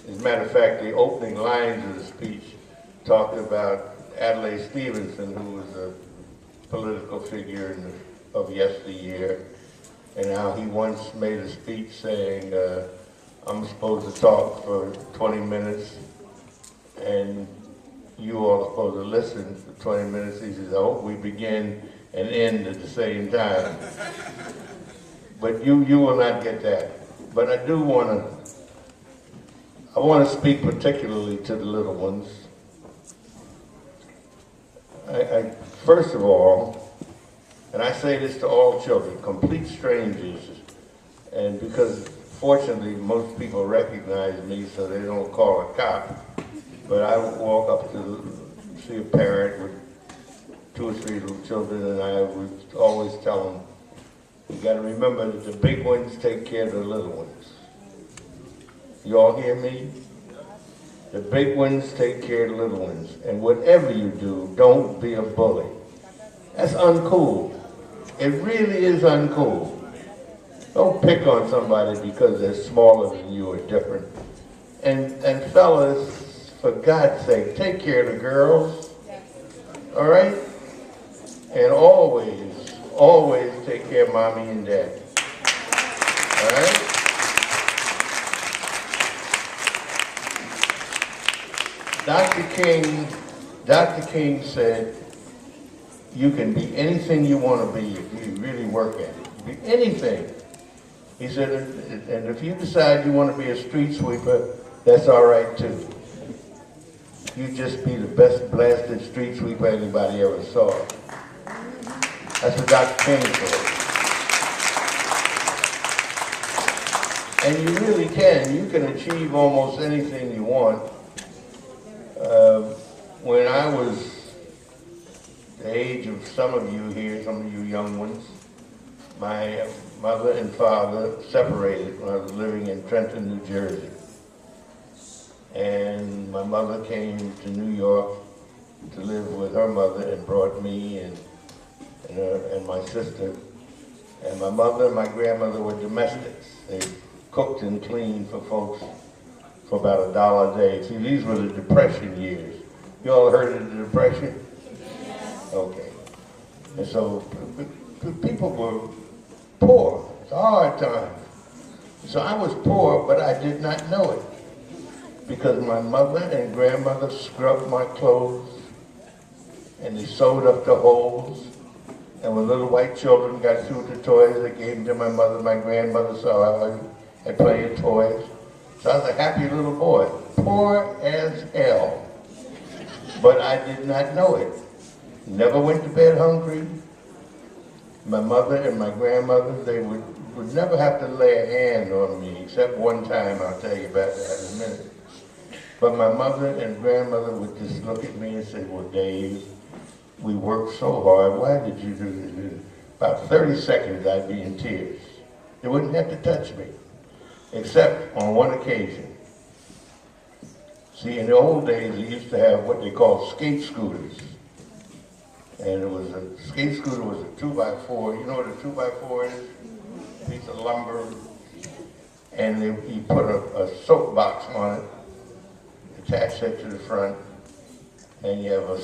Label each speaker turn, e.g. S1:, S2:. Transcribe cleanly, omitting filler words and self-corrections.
S1: As a matter of fact, the opening lines of the speech talked about Adlai Stevenson, who was a political figure of yesteryear, and how he once made a speech saying, I'm supposed to talk for 20 minutes, and you all are supposed to listen for 20 minutes. He says, I hope we begin and end at the same time. But you will not get that. But I do want to speak particularly to the little ones. First of all, and I say this to all children, complete strangers, and because fortunately most people recognize me so they don't call a cop, but I would walk up to see a parent with 2 or 3 little children, and I would always tell them, you got to remember that the big ones take care of the little ones. You all hear me? The big ones take care of the little ones. And whatever you do, don't be a bully. That's uncool. It really is uncool. Don't pick on somebody because they're smaller than you or different. And fellas, for God's sake, take care of the girls. All right? And always, always take care of mommy and daddy. All right? Dr. King said, you can be anything you want to be if you really work at it. Be anything. He said, and if you decide you want to be a street sweeper, that's all right too. You just be the best blasted street sweeper anybody ever saw. That's what Dr. King said. And you really can. You can achieve almost anything you want. When I was the age of some of you here, some of you young ones, my mother and father separated when I was living in Trenton, New Jersey. And my mother came to New York to live with her mother and brought me and my sister. And my mother and my grandmother were domestics. They cooked and cleaned for folks for about $1 a day. See, these were the Depression years. You all heard of the Depression? Okay. And so people were poor. It's a hard time. So I was poor, but I did not know it. Because my mother and grandmother scrubbed my clothes, and they sewed up the holes. And when little white children got through with the toys, they gave them to my mother and my grandmother, so I had plenty of toys. So I was a happy little boy, poor as hell. But I did not know it. Never went to bed hungry. My mother and my grandmother, they would never have to lay a hand on me, except one time. I'll tell you about that in a minute. But my mother and grandmother would just look at me and say, well, Dave, we worked so hard. Why did you do this? About 30 seconds, I'd be in tears. They wouldn't have to touch me, except on one occasion. See, in the old days, they used to have what they call skate scooters. And it was a skate scooter was a 2x4. You know what a 2x4 is? A piece of lumber. And you put a soapbox on it, attach it to the front, and you have a